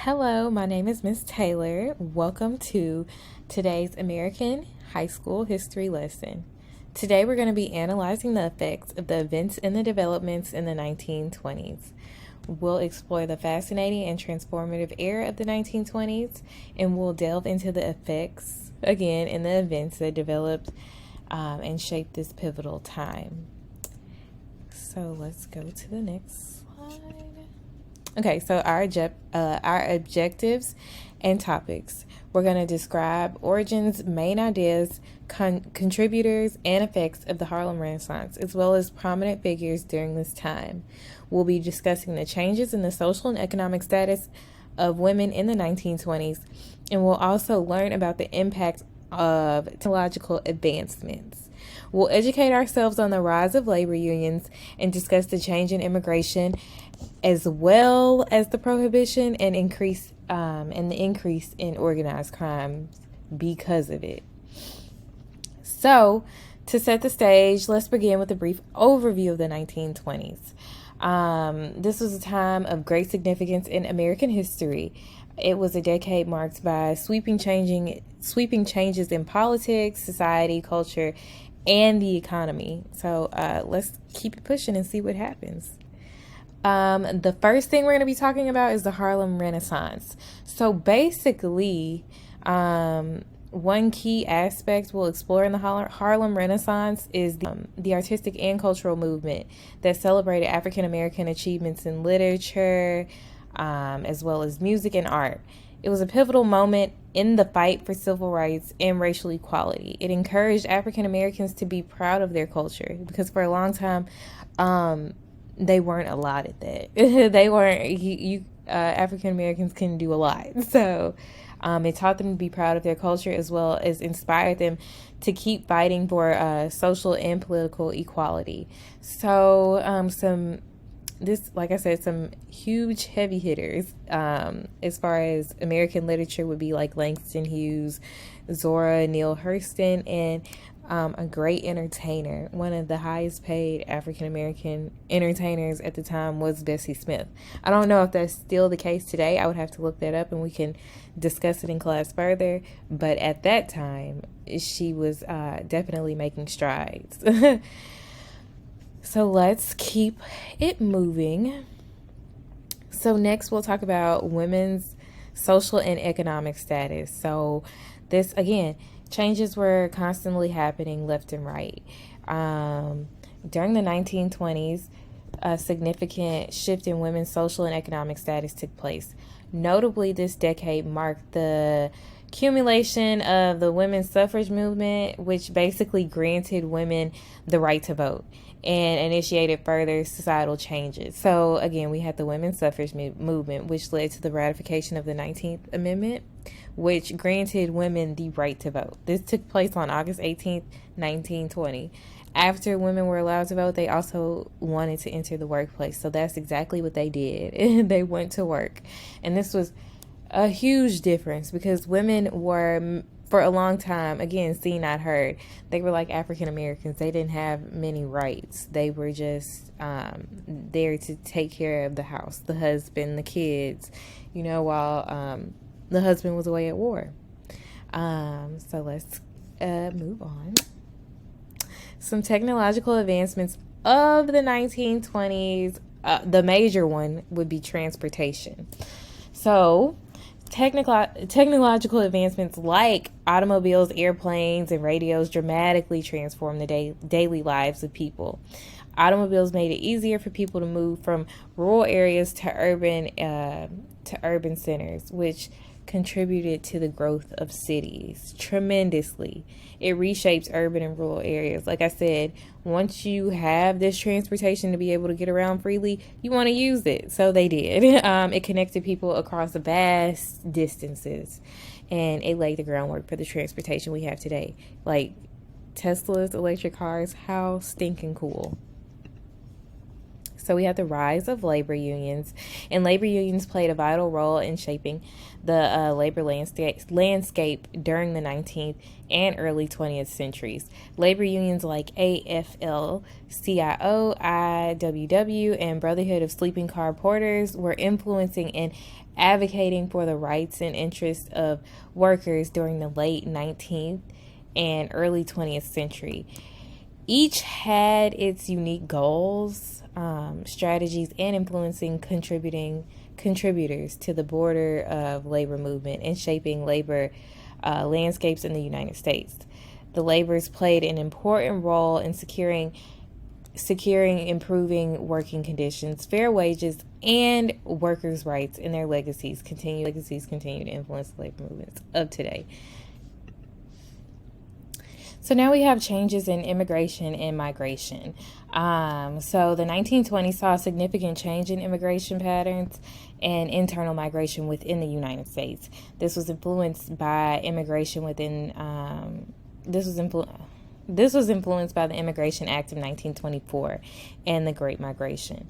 Hello, my name is Miss Taylor. Welcome to today's American High School History lesson. Today we're going to be analyzing the effects of the events and the developments in the 1920s. We'll explore the fascinating and transformative era of the 1920s, and we'll delve into the effects, again, and the events that developed and shaped this pivotal time. So let's go to the next slide. Okay, so our objectives and topics. We're going to describe origins, main ideas, contributors, and effects of the Harlem Renaissance, as well as prominent figures during this time. We'll be discussing the changes in the social and economic status of women in the 1920s, and we'll also learn about the impact of technological advancements. We'll educate ourselves on the rise of labor unions and discuss the change in immigration, as well as the prohibition and the increase in organized crime because of it. So, to set the stage, let's begin with a brief overview of the 1920s. This was a time of great significance in American history. It was a decade marked by sweeping changes in politics, society, culture, and the economy. So let's keep it pushing and see what happens. The first thing we're going to be talking about is the Harlem Renaissance. So basically, one key aspect we'll explore in the Harlem Renaissance is the artistic and cultural movement that celebrated African American achievements in literature, as well as music and art. It was a pivotal moment in the fight for civil rights and racial equality. It encouraged African Americans to be proud of their culture because for a long time, they weren't allotted that. They weren't. African Americans couldn't do a lot. So it taught them to be proud of their culture as well as inspired them to keep fighting for social and political equality. So like I said, some huge heavy hitters as far as American literature would be like Langston Hughes, Zora Neale Hurston, and a great entertainer. One of the highest paid African American entertainers at the time was Bessie Smith. I don't know if that's still the case today. I would have to look that up and we can discuss it in class further. But at that time, she was definitely making strides. So let's keep it moving. So next we'll talk about women's social and economic status. So this, again, changes were constantly happening left and right. During the 1920s, a significant shift in women's social and economic status took place. Notably, this decade marked the accumulation of the women's suffrage movement, which basically granted women the right to vote and initiated further societal changes. So again, we had the women's suffrage movement, which led to the ratification of the 19th Amendment, which granted women the right to vote. This took place on August 18th, 1920. After women were allowed to vote, they also wanted to enter the workplace. So that's exactly what they did. They went to work. And this was a huge difference because women were, for a long time, again, seen, not heard. They were like African Americans. They didn't have many rights. They were just there to take care of the house, the husband, the kids, while the husband was away at war. So let's move on. Some technological advancements of the 1920s. The major one would be transportation. So technological advancements like automobiles, airplanes, and radios dramatically transformed the daily lives of people. Automobiles made it easier for people to move from rural areas to urban centers, which contributed to the growth of cities tremendously. It reshapes urban and rural areas. Like I said, once you have this transportation to be able to get around freely, you want to use it. So they did. It connected people across vast distances, and it laid the groundwork for the transportation we have today. Like Tesla's electric cars, how stinking cool. So we have the rise of labor unions, and labor unions played a vital role in shaping the labor landscape during the 19th and early 20th centuries. Labor unions like AFL-CIO, IWW, and Brotherhood of Sleeping Car Porters were influencing and advocating for the rights and interests of workers during the late 19th and early 20th century. Each had its unique goals, strategies, and influencing contributors to the border of labor movement and shaping labor landscapes in the United States. The laborers played an important role in securing improving working conditions, fair wages, and workers' rights, and their legacies continue to influence the labor movements of today. So now we have changes in immigration and migration. So the 1920s saw a significant change in immigration patterns and internal migration within the United States. This was influenced by immigration within. This was influenced by the Immigration Act of 1924 and the Great Migration.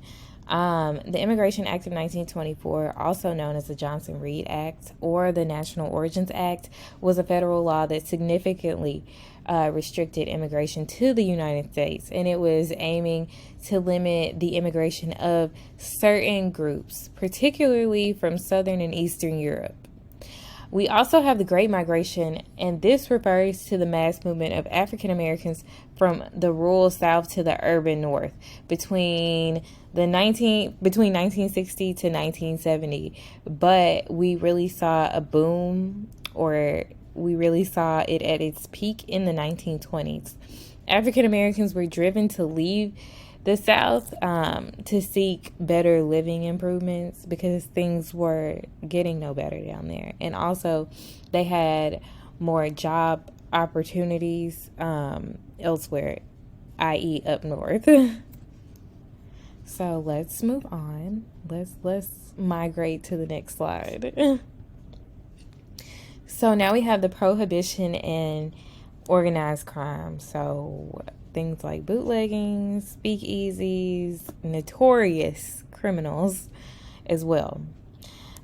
The Immigration Act of 1924, also known as the Johnson-Reed Act or the National Origins Act, was a federal law that significantly restricted immigration to the United States, and it was aiming to limit the immigration of certain groups, particularly from Southern and Eastern Europe. We also have the Great Migration, and this refers to the mass movement of African Americans from the rural South to the urban North between 1960 to 1970. But we really saw a boom, or we really saw it at its peak in the 1920s. African Americans were driven to leave the South to seek better living improvements because things were getting no better down there. And also they had more job opportunities elsewhere, i.e. up north. So let's move on. Let's migrate to the next slide. So now we have the prohibition and organized crime. So things like bootlegging, speakeasies, notorious criminals as well.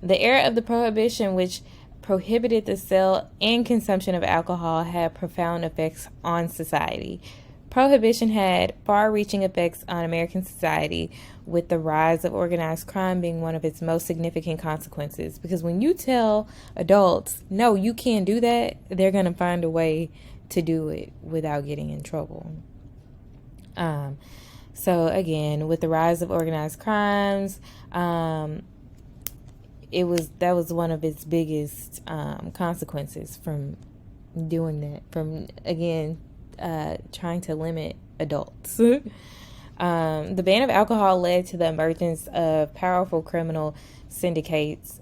The era of the prohibition, which prohibited the sale and consumption of alcohol, had profound effects on society. Prohibition had far-reaching effects on American society, with the rise of organized crime being one of its most significant consequences. Because when you tell adults, no, you can't do that, they're going to find a way to do it without getting in trouble. So again, with the rise of organized crimes, that was one of its biggest consequences from doing that, from again trying to limit adults. The ban of alcohol led to the emergence of powerful criminal syndicates,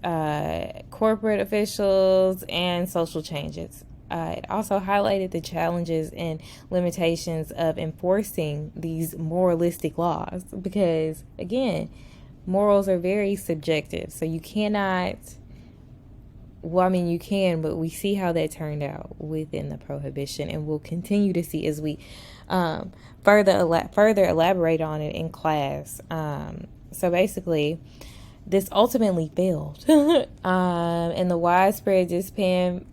corporate officials, and social changes. It also highlighted the challenges and limitations of enforcing these moralistic laws because, again, morals are very subjective. So you cannot, well, I mean, you can, but we see how that turned out within the prohibition, and we'll continue to see as we further elaborate on it in class. So basically, this ultimately failed, and the widespread disdain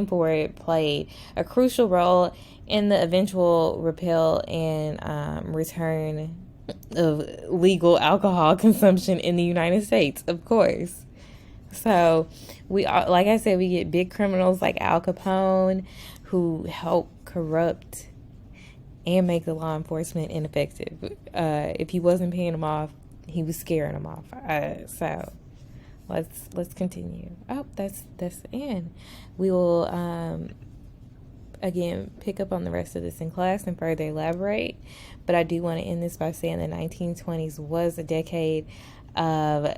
for it played a crucial role in the eventual repeal and return of legal alcohol consumption in the United States, of course. So we are, like I said, we get big criminals like Al Capone who help corrupt and make the law enforcement ineffective. If he wasn't paying them off, he was scaring them off. So let's continue. Oh, that's the end. We will again pick up on the rest of this in class and further elaborate. But I do want to end this by saying the 1920s was a decade of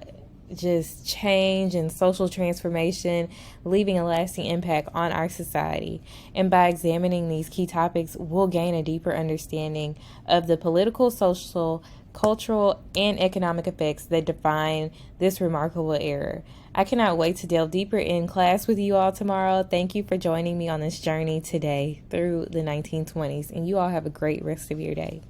just change and social transformation, leaving a lasting impact on our society. And by examining these key topics, we'll gain a deeper understanding of the political, social, cultural, and economic effects that define this remarkable era. I cannot wait to delve deeper in class with you all tomorrow. Thank you for joining me on this journey today through the 1920s, and you all have a great rest of your day.